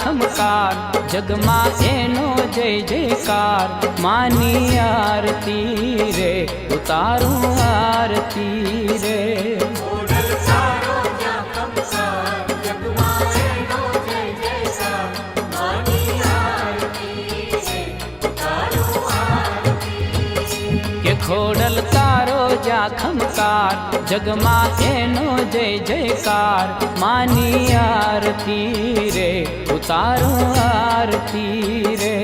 खमकार, जगमा एनो जय जयकार। मानी आरती रे उतारूं आरती रे। खोडल तारो जा खमकार, जगमा एनो जय जयकार। मानी आरती रे उतारूं आरती रे।